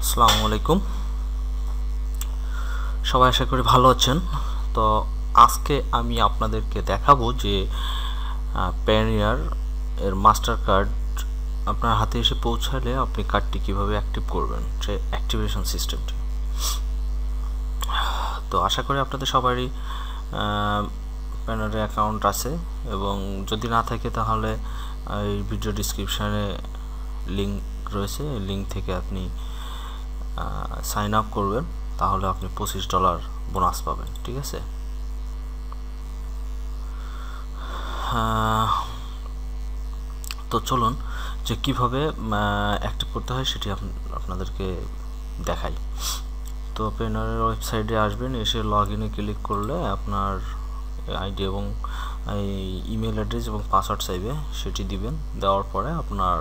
আসসালামু আলাইকুম, সবাই আশা করি ভালো আছেন। তো আজকে আমি আপনাদেরকে দেখাবো যে প্যানিয়ার এর মাস্টার কার্ড আপনার হাতে এসে পৌঁছালে আপনি কার্ডটি কিভাবে অ্যাক্টিভ করবেন, যে অ্যাক্টিভেশন সিস্টেমটি। তো আশা করি আপনাদের সবারই প্যানিয়ারে অ্যাকাউন্ট আছে, এবং যদি না থাকে তাহলে এই ভিডিও ডিসক্রিপশানে লিঙ্ক রয়েছে, এই লিঙ্ক থেকে আপনি সাইন আপ করবেন, তাহলে আপনি $25 বোনাস পাবেন। ঠিক আছে, তো চলুন যে কিভাবে অ্যাক্টিভ করতে হয় সেটি আপনাদেরকে দেখাই। তো প্যানিয়ারের ওয়েবসাইটে আসবেন, এসে লগ ইনে ক্লিক করলে আপনার আইডি এবং ইমেল অ্যাড্রেস এবং পাসওয়ার্ড চাইবে, সেটি দিবেন। দেওয়ার পরে আপনার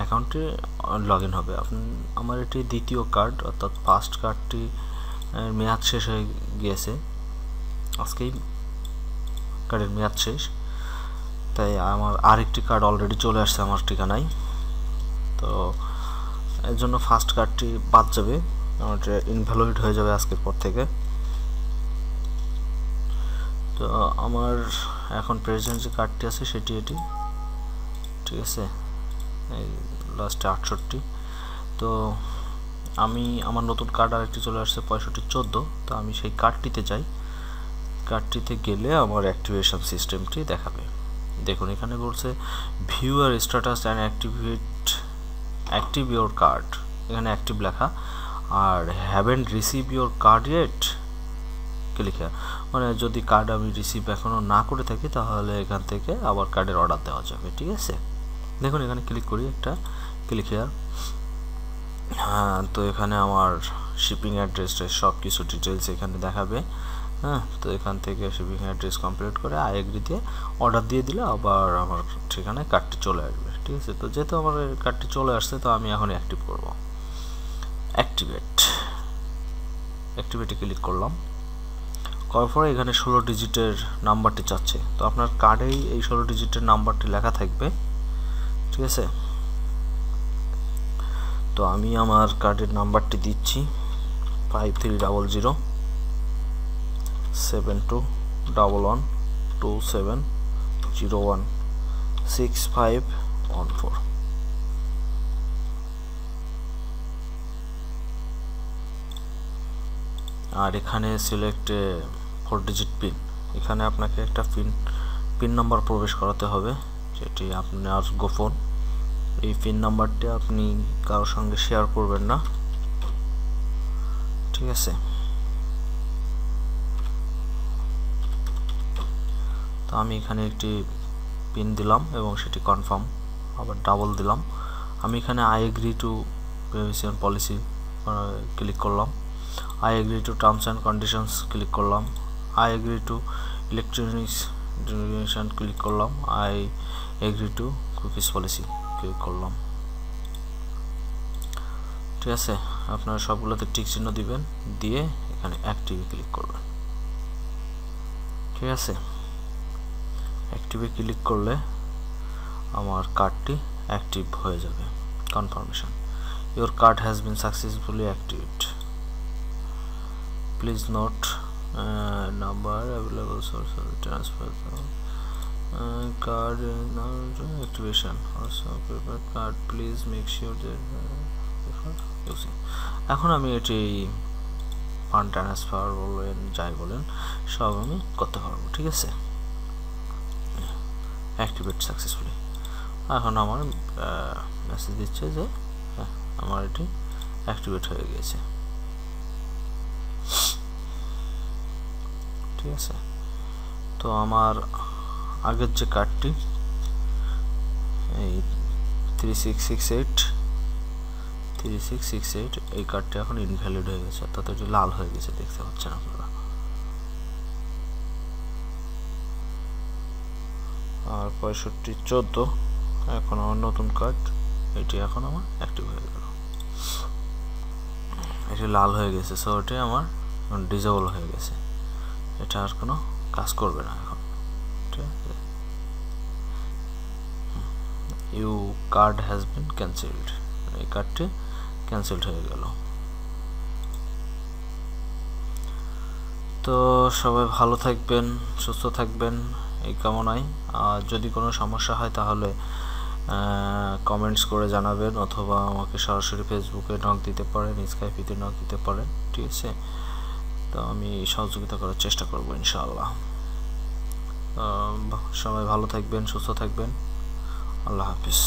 অ্যাকাউন্টে লগ ইন হবে। আমার এটি দ্বিতীয় কার্ড, অর্থাৎ ফার্স্ট কার্ডটি মেয়াদ শেষ হয়ে গিয়েছে, আজকেই কার্ডের মেয়াদ শেষ, তাই আমার আরেকটি কার্ড অলরেডি চলে আসছে আমার ঠিকানায়। তো এর জন্য ফার্স্ট কার্ডটি বাদ যাবে, আমার ইনভ্যালিড হয়ে যাবে আজকের পর থেকে। তো আমার এখন প্রেজেন্ট যে কার্ডটি আছে সেটি এটি, ঠিক আছে, এই লাস্টে 68। তো আমি আমার নতুন কার্ড আরেকটি চলে আসছে 6514, তো আমি সেই কার্ডটিতে যাই। কার্ডটিতে গেলে আমার অ্যাক্টিভেশন সিস্টেমটি দেখাবে। দেখুন এখানে বলছে ভিউ আর status and active your card, এখানে অ্যাক্টিভ লেখা, আর haven't receive your card yet click here, মানে যদি কার্ড আমি রিসিভ এখনও না করে থাকি তাহলে এখান থেকে আবার কার্ডের অর্ডার দেওয়া যাবে। ঠিক আছে, দেখুন এখানে ক্লিক করি, একটা ক্লিক হিয়ার। তো এখানে আমার শিপিং অ্যাড্রেসটা সব কিছু ডিটেলস এখানে দেখাবে। তো এখান থেকে শিপিং অ্যাড্রেস কমপ্লিট করে আই এগ্রি দিয়ে অর্ডার দিয়ে দিলে আবার আমার ঠিকানায় কার্ডটি চলে আসবে। ঠিক আছে, তো যেহেতু আমার কার্ডটি চলে আসছে, তো আমি এখন অ্যাক্টিভ করব। অ্যাক্টিভেটে ক্লিক করলাম, করার পরে এখানে 16 ডিজিটের নাম্বারটি চাচ্ছে। তো আপনার কার্ডেই এই 16 ডিজিটের নাম্বারটি লেখা থাকবে। ঠিক আছে, তো আমি আমার কার্ডের নাম্বারটি দিচ্ছি 53001127016514। আর এখানে সিলেক্ট 4 ডিজিট পিন, এখানে আপনাকে একটা পিন নাম্বার প্রবেশ করাতে হবে, যেটি আপনার গোপন। এই পিন নাম্বারটি আপনি কারোর সঙ্গে শেয়ার করবেন না। ঠিক আছে, তো আমি এখানে একটি পিন দিলাম এবং সেটি কনফার্ম, আবার ডাবল দিলাম। আমি এখানে I agree to privacy and policy click করলাম, I agree to terms and conditions click করলাম, I agree to electronics donation click করলাম, I agree to cookies policy click করলাম। ঠিক আছে, আপনারা সবগুলোতে টিক চিহ্ন দিবেন, দিয়ে এখানে অ্যাক্টিভে ক্লিক করবেন। ঠিক আছে, অ্যাক্টিভে ক্লিক করলে আমার কার্ডটি অ্যাক্টিভ হয়ে যাবে। Confirmation, your card has bin successfully activate, please note number available source of transfer card activation also paper card, please make sure that এখন আমি এটি ফান্ড ট্রান্সফার বলেন যাই বলেন সব আমি করতে পারবো। ঠিক আছে, অ্যাক্টিভেট সাকসেসফুলি। এখন আমার মেসেজ দিচ্ছে যে আমার এটি অ্যাক্টিভেট হয়ে গেছে। ঠিক আছে, তো আমার আগের যে কার্ডটি এই 3668 এই কার্ডটি এখন ইনভ্যালিড হয়ে গেছে, অর্থাৎ এটি লাল হয়ে গেছে, দেখতে পাচ্ছেন আপনারা। আর 6514 এখন আমার নতুন কার্ড, এটি এখন আমার অ্যাক্টিভ হয়ে গেল, এটি লাল হয়ে গেছে, সো এটি আমার ডিসেবল হয়ে গেছে, এটা আর কোনো কাজ করবে না এখন। ঠিক আছে, you card has been cancelled, এই কার্ডটি ক্যান্সেলড হয়ে গেল। তো সবাই ভালো থাকবেন, সুস্থ থাকবেন এই কামনায়। আর যদি কোনো সমস্যা হয় তাহলে কমেন্টস করে জানাবেন, অথবা আমাকে সরাসরি ফেসবুকে নক দিতে পারেন, স্কাইপিতে নক দিতে পারেন, ঠিক আছে? তো আমি সহযোগিতা করার চেষ্টা করব ইনশাআল্লাহ। সবাই ভালো থাকবেন, সুস্থ থাকবেন। আল্লাহ হাফিজ।